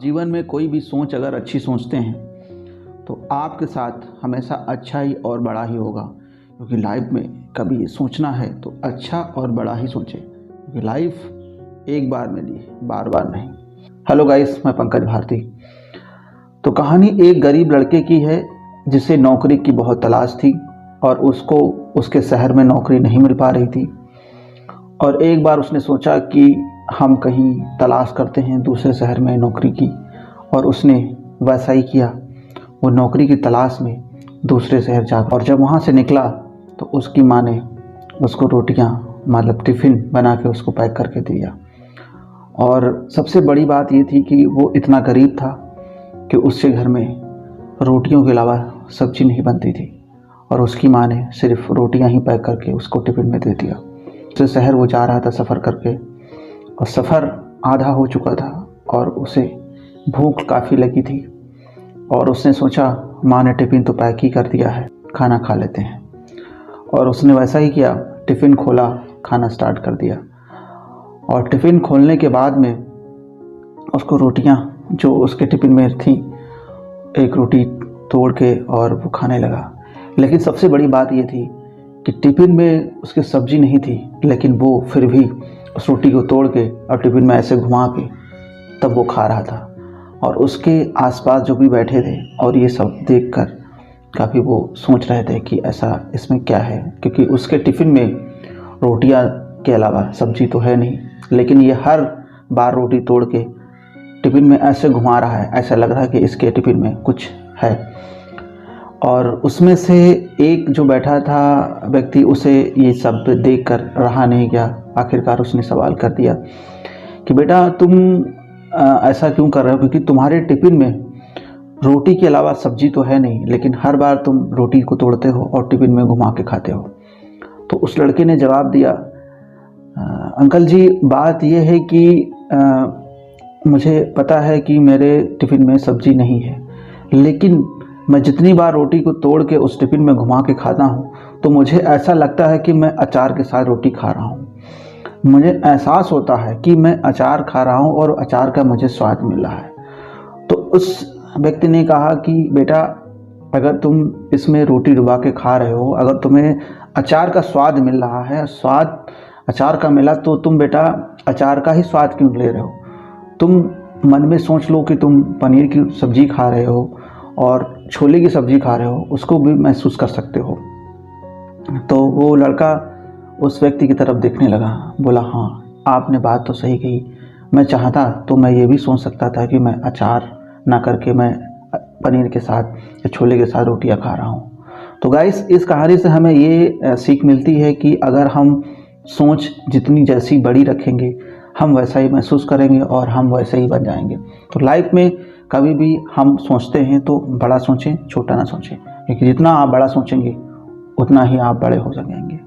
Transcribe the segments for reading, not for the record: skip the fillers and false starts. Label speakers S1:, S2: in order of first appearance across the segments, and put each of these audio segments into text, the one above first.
S1: जीवन में कोई भी सोच अगर अच्छी सोचते हैं तो आपके साथ हमेशा अच्छा ही और बड़ा ही होगा। क्योंकि लाइफ में कभी सोचना है तो अच्छा और बड़ा ही सोचें, क्योंकि लाइफ एक बार मिली है, बार बार नहीं। हेलो गाइस, मैं पंकज भारती। तो कहानी एक गरीब लड़के की है जिसे नौकरी की बहुत तलाश थी और उसको उसके शहर में नौकरी नहीं मिल पा रही थी। और एक बार उसने सोचा कि हम कहीं तलाश करते हैं दूसरे शहर में नौकरी की, और उसने वैसा ही किया। वो नौकरी की तलाश में दूसरे शहर जा, और जब वहाँ से निकला तो उसकी माँ ने उसको रोटियाँ मतलब टिफ़िन बना के उसको पैक करके दिया। और सबसे बड़ी बात ये थी कि वो इतना गरीब था कि उसके घर में रोटियों के अलावा सब्ज़ी नहीं बनती थी, और उसकी माँ ने सिर्फ रोटियाँ ही पैक करके उसको टिफ़िन में दे दिया। दूसरे शहर वो जा रहा था सफ़र करके, और सफ़र आधा हो चुका था और उसे भूख काफ़ी लगी थी। और उसने सोचा माँ ने टिफ़िन तो पैक ही कर दिया है, खाना खा लेते हैं। और उसने वैसा ही किया, टिफ़िन खोला, खाना स्टार्ट कर दिया। और टिफ़िन खोलने के बाद में उसको रोटियाँ जो उसके टिफ़िन में थी, एक रोटी तोड़ के और वो खाने लगा। लेकिन सबसे बड़ी बात ये थी कि टिफ़िन में उसकी सब्ज़ी नहीं थी, लेकिन वो फिर भी उस रोटी को तोड़ के और टिफ़िन में ऐसे घुमा के तब वो खा रहा था। और उसके आसपास जो भी बैठे थे और ये सब देखकर काफ़ी वो सोच रहे थे कि ऐसा इसमें क्या है, क्योंकि उसके टिफ़िन में रोटियां के अलावा सब्ज़ी तो है नहीं, लेकिन ये हर बार रोटी तोड़ के टिफ़िन में ऐसे घुमा रहा है, ऐसा लग रहा है कि इसके टिफ़िन में कुछ है। और उसमें से एक जो बैठा था व्यक्ति, उसे ये सब देखकर रहा नहीं गया। आखिरकार उसने सवाल कर दिया कि बेटा तुम ऐसा क्यों कर रहे हो, क्योंकि तुम्हारे टिफ़िन में रोटी के अलावा सब्जी तो है नहीं, लेकिन हर बार तुम रोटी को तोड़ते हो और टिफ़िन में घुमा के खाते हो। तो उस लड़के ने जवाब दिया, अंकल जी बात यह है कि मुझे पता है कि मेरे टिफ़िन में सब्जी नहीं है, लेकिन मैं जितनी बार रोटी को तोड़ के उस टिफ़िन में घुमा के खाता हूँ तो मुझे ऐसा लगता है कि मैं अचार के साथ रोटी खा रहा हूँ। मुझे एहसास होता है कि मैं अचार खा रहा हूँ और अचार का मुझे स्वाद मिल रहा है। तो उस व्यक्ति ने कहा कि बेटा अगर तुम इसमें रोटी डुबा के खा रहे हो, अगर तुम्हें अचार का स्वाद मिल रहा है, स्वाद अचार का मिला, तो तुम बेटा अचार का ही स्वाद क्यों ले रहे हो। तुम मन में सोच लो कि तुम पनीर की सब्ज़ी खा रहे हो और छोले की सब्ज़ी खा रहे हो, उसको भी महसूस कर सकते हो। तो वो लड़का उस व्यक्ति की तरफ देखने लगा, बोला हाँ आपने बात तो सही कही, मैं चाहता तो मैं ये भी सोच सकता था कि मैं अचार ना करके मैं पनीर के साथ या छोले के साथ रोटियां खा रहा हूँ। तो गाइस, इस कहानी से हमें ये सीख मिलती है कि अगर हम सोच जितनी जैसी बड़ी रखेंगे, हम वैसा ही महसूस करेंगे और हम वैसे ही बन जाएंगे। तो लाइफ में कभी भी हम सोचते हैं तो बड़ा सोचें, छोटा ना सोचें, क्योंकि जितना आप बड़ा सोचेंगे उतना ही आप बड़े हो सकेंगे।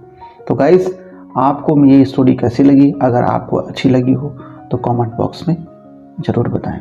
S1: तो गाइस, आपको ये स्टोरी कैसी लगी? अगर आपको अच्छी लगी हो तो कमेंट बॉक्स में ज़रूर बताएं।